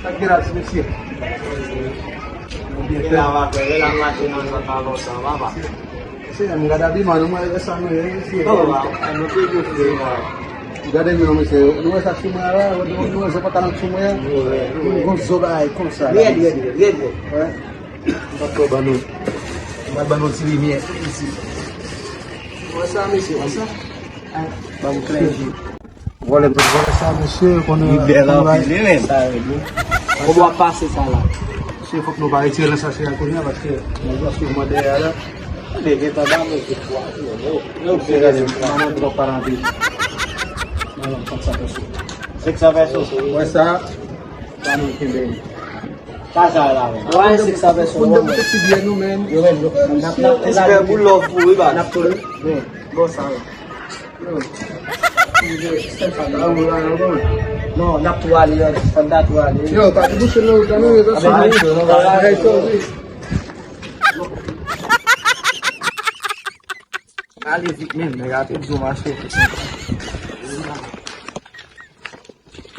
Tak kira sedikit. Kailangan ko, kailangan natin ang natalo sa baba. Kasi ang gada di mana sa ano eh. Oo ba? Ano tigil ko Gada yung naman sa'yo. Nuwa sa sumara, nuwa sa patanang sumaya. Kung soba ay kung sa. Lihat. Bato banun. Banun si Limi. Wasa mi si wasa. Bang crazy. Wala sa monsieur kono. Como a passe sala. Si fok no bahay sila sa siya ko niya kasi magwas yung madaya. Hindi kita dami ko. Yo kaya mana dro para natin. Malang 6 pesos. Wasa kami kiben. Kasha lang. Why 6 pesos? Punta mo si Biano men. Ispe bulog po iba. Napul. Go sa. No, natural yun. Natural yun. Yo, tak ibu selalu kami itu semua. Itu. Kali men, negatif masuk.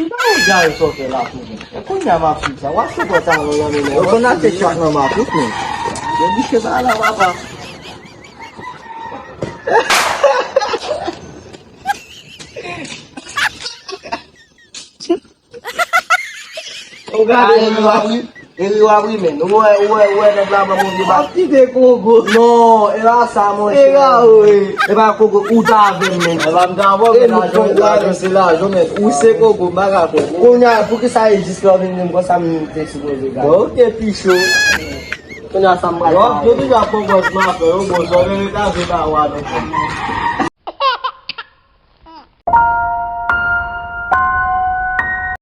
Não já eu sou lá com ele. Eu conheço a ficha. Eu acho que eu tava lá no. Eu vou na fechar na mapa, né? Eu disse que lá mapa. O garoto ele abre men. O na blabla mo di ba? Ti kogo. No, era samo. Era oi. Era kogo uda men. Alam daw na jogo sila, jomen. Use kogo baga ko. Kunya porque sai discover nem ko sam texto go ligar. Okay, piso. Kunya sam. Yo, eu já pongo as mapas, eu vou só ver tá vida lá.